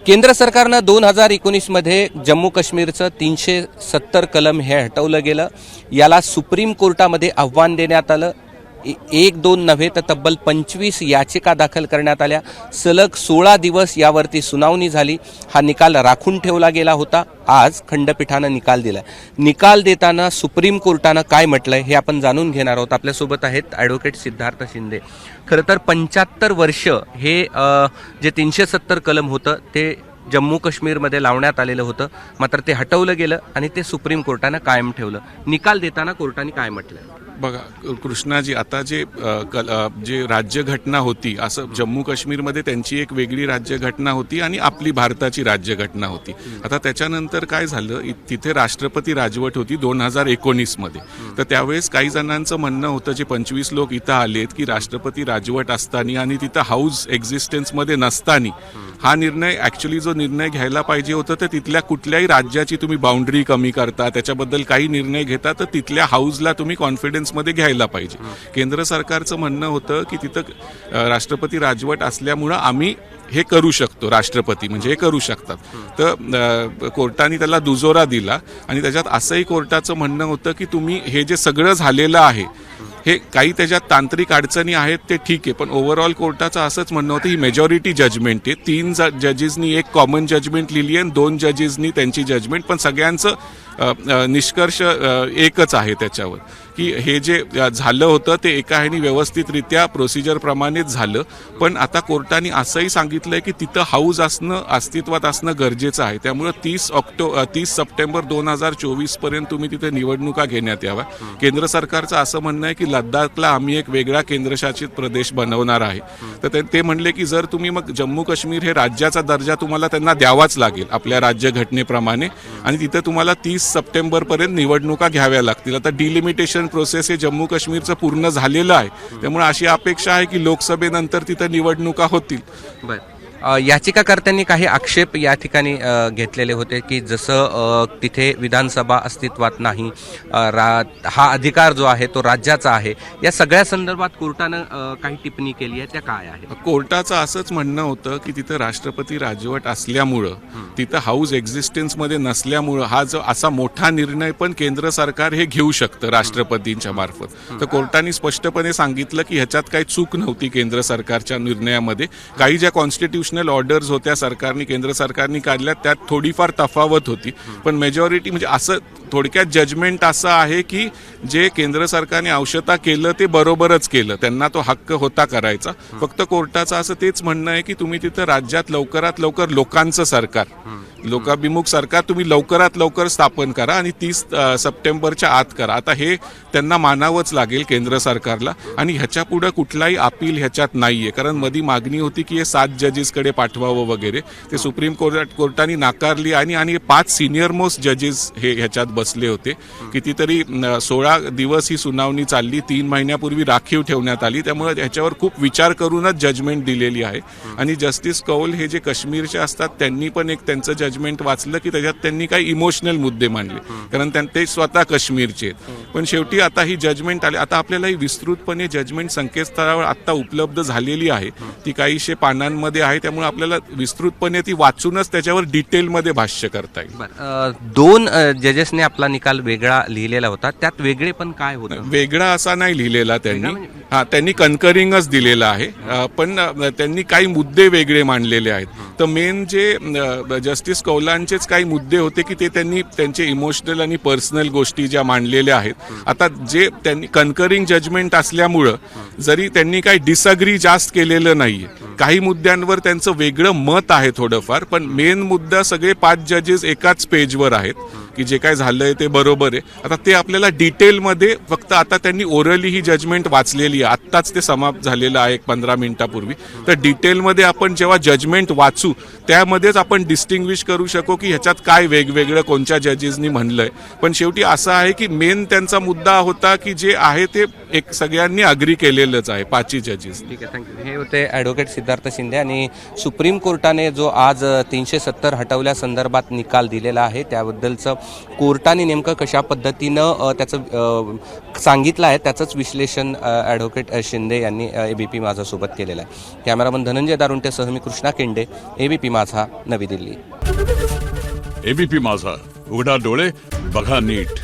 केंद्र सरकारनं 2019 मध्ये जम्मू काश्मीरचं 370 कलम हे हटवलं गेलं। याला सुप्रीम कोर्टामध्ये आव्हान देण्यात आलं। एक दोन नव्हे तर तब्बल 25 याचिका दाखल करण्यात आल्या। सलग 16 दिवस यावरती सुनावणी झाली। हा निकाल राखून ठेवला गेला होता। आज खंडपीठानं निकाल दिला। निकाल देताना सुप्रीम कोर्टानं काय म्हटलंय हे आपण जाणून घेणार आहोत। आपल्यासोबत आहेत ॲडव्होकेट सिद्धार्थ शिंदे। खरं तर 75 वर्ष हे जे 370 कलम होतं ते जम्मू काश्मीरमध्ये लावण्यात आलेलं होतं, मात्र ते हटवलं गेलं आणि ते सुप्रीम कोर्टानं कायम ठेवलं। निकाल देताना कोर्टाने काय म्हटलं? बघा कृष्णाजी, आता जे राज्यघटना होती, असं जम्मू काश्मीरमध्ये त्यांची एक वेगळी राज्यघटना होती आणि आपली भारताची राज्यघटना होती। आता त्याच्यानंतर काय झालं, तिथे राष्ट्रपती राजवट होती 2019 मध्ये। तर त्यावेळेस काही जणांचं म्हणणं होतं, जे 25 लोक इथं आलेत, की राष्ट्रपती राजवट असताना आणि तिथं हाऊस एक्झिस्टन्समध्ये नसताना हा निर्णय ॲक्च्युली जो निर्णय घ्यायला पाहिजे होतं, तर तिथल्या कुठल्याही राज्याची तुम्ही बाउंड्री कमी करता, त्याच्याबद्दल काही निर्णय घेता, तर तिथल्या हाऊसला तुम्ही कॉन्फिडन्समध्ये घ्यायला पाहिजे। केंद्र सरकारचं म्हणणं होतं की तिथं राष्ट्रपती राजवट असल्यामुळं आम्ही हे करू शकतो, राष्ट्रपती म्हणजे हे करू शकतात। तर कोर्टाने त्याला दुजोरा दिला आणि त्याच्यात असंही कोर्टाचं म्हणणं होतं की तुम्ही हे जे सगळं झालेलं आहे, हे काही त्याच्यात तांत्रिक अडचणी आहेत ते ठीक आहे, पण ओव्हरऑल कोर्टाचं असंच म्हणणं होतं ही मेजॉरिटी जजमेंट आहे। 3 जजेसनी एक कॉमन जजमेंट लिहिली आहे, 2 जजेसनी त्यांची जजमेंट, पण सगळ्यांचं निष्कर्ष एकच आहे त्याच्यावर, की हे जे झालं होतं ते एका ह्यानी व्यवस्थितरित्या प्रोसिजरप्रमाणेच झालं। पण आता कोर्टाने असंही सांगितलंय की तिथं हाऊस अस्तित्वात असणं गरजेचं आहे। त्यामुळे 30 सप्टेंबर 2024 पर्यंत तुम्ही तिथे निवडणुका घेण्यात याव्या। केंद्र सरकारचं असं म्हणणं आहे की लद्दाखला आम्ही एक वेगळा केंद्रशासित प्रदेश बनवणार आहे। तर ते म्हणले की जर तुम्ही मग जम्मू काश्मीर हे राज्याचा दर्जा तुम्हाला त्यांना द्यावाच लागेल आपल्या राज्यघटनेप्रमाणे, आणि तिथे तुम्हाला 30 सप्टेंबर पर्यंत निवडणुका घ्याव्या लागतील। आता डिलिमिटेशन प्रोसेस हे जम्मू काश्मीरचं पूर्ण झालेलं आहे, त्यामुळे अशी अपेक्षा आहे की लोकसभेनंतर तिथे निवडणुका होतील। याचिकाकर्त्यांनी काही आक्षेप या ठिकाणी घेतलेले होते की जसं तिथे विधानसभा अस्तित्वात नाही, हा अधिकार जो आहे तो राज्याचा आहे। या सगळ्या संदर्भात कोर्टानं काही टिप्पणी केली आहे, त्या काय आहे? कोर्टाचं असंच म्हणणं होतं की तिथं राष्ट्रपती राजवट असल्यामुळं, तिथं हाऊस एक्झिस्टन्समध्ये नसल्यामुळं हा जो असा मोठा निर्णय पण केंद्र सरकार हे घेऊ शकतं राष्ट्रपतींच्या मार्फत। तर कोर्टाने स्पष्टपणे सांगितलं की ह्याच्यात काही चूक नव्हती केंद्र सरकारच्या निर्णयामध्ये। काही ज्या कॉन्स्टिट्यूशनल ऑर्डर्स होत्या केंद्र सरकारने काढल्या, त्यात थोडीफार तफावत होती, पण मेजॉरिटी म्हणजे असं थोडक्यात जजमेंट असं आहे की जे केंद्र सरकारने आवश्यकता केलं ते बरोबरच केलं, त्यांना तो हक्क होता करायचा। फक्त कोर्टाचं असं तेच म्हणणं आहे की तुम्ही तिथं राज्यात लवकरात लवकर लोकांचं सरकार, लोकाभिमुख सरकार तुम्ही लवकरात लवकर स्थापन करा आणि 30 सप्टेंबरच्या आत करा। आता हे त्यांना मानावंच लागेल केंद्र सरकारला, आणि ह्याच्या पुढे कुठलाही अपील ह्याच्यात नाहीये, कारण मधी मागणी होती की हे 7 जजेसकडे पाठवावं वगैरे, ते सुप्रीम कोर्टाने नाकारली आणि 5 सिनियर मोस्ट जजेस हे ह्याच्यात बसले होते। कितीतरी 16 दिवस ही सुनावणी चालली, 3 महिन्यापूर्वी राखीव ठेवण्यात आली, त्यामुळे ह्याच्यावर खूप विचार करूनच जजमेंट दिलेली आहे। आणि जस्टिस कौल हे जे काश्मीरचे असतात त्यांनी पण एक त्यांचं जजमेंट वाचलं की त्याच्यात त्यांनी काही इमोशनल मुद्दे मांडले, कारण ते स्वतः काश्मीरचे आहेत। पण शेवटी आता ही जजमेंट आली। आता आपल्याला ही विस्तृतपणे जजमेंट संकेतस्थळावर आता उपलब्ध झालेली आहे, ती काहीशे पानांमध्ये आहे, त्यामुळे आपल्याला विस्तृतपणे ती वाचूनच त्याच्यावर डिटेलमध्ये भाष्य करता येईल। 2 जजेसने आपला निकाल वेगळा लिहिलेला होता, त्यात वेगळे पण काय होतं? वेगळा असा नाही लिहिलेला त्यांनी, त्यांनी कन्करिंगच दिलेला आहे, पण त्यांनी काही मुद्दे वेगळे मांडलेले आहेत। तर मेन जे जस्टिस कौलांचेच काही मुद्दे होते की ते त्यांनी त्यांचे इमोशनल आणि पर्सनल गोष्टी ज्या मांडलेल्या आहेत। आता जे त्यांनी कन्करिंग जजमेंट असल्यामुळं जरी त्यांनी काही डिसअग्री जास्त केलेलं नाहीये, काही मुद्द्यांवर त्यांचं वेगळं मत आहे थोडंफार, पण मेन मुद्दा सगळे 5 जजेस एकाच पेजवर आहेत की जे काय झालंय ते बरोबर आहे। आता ते आपल्याला डिटेलमध्ये, फक्त आता त्यांनी ओरली ही जजमेंट वाचलेली आहे, आत्ताच ते समाप्त झालेलं आहे 15 मिनिटापूर्वी, तर डिटेलमध्ये आपण जेव्हा जजमेंट वाचू त्यामध्येच आपण डिस्टिंग्विश करू शकू की ह्याच्यात काय वेगवेगळं कोणत्या जजेसनी म्हणलंय, पण शेवटी असं आहे की मेन त्यांचा मुद्दा होता की जे आहे ते एक सगळ्यांनी अग्री केलेलंच आहे, 5 जजेस. ठीक आहे, थँक्यू. हे होते ॲडव्होकेट सिद्धार्थ शिंदे. आणि सुप्रीम कोर्टाने जो आज 370 हटवल्यासंदर्भात निकाल दिलेला आहे त्याबद्दलचं कोर्टाने नेमकं कशा पद्धतीनं त्याचं सांगितलं आहे त्याचंच विश्लेषण ॲडव्होकेट शिंदे यांनी ABP माझासोबत केलेलं आहे. कॅमेरामन धनंजय दारुंटेसह मी कृष्णा केंडे, ABP माझा, नवी दिल्ली. ABP माझा, उघडा डोळे बघा नीट.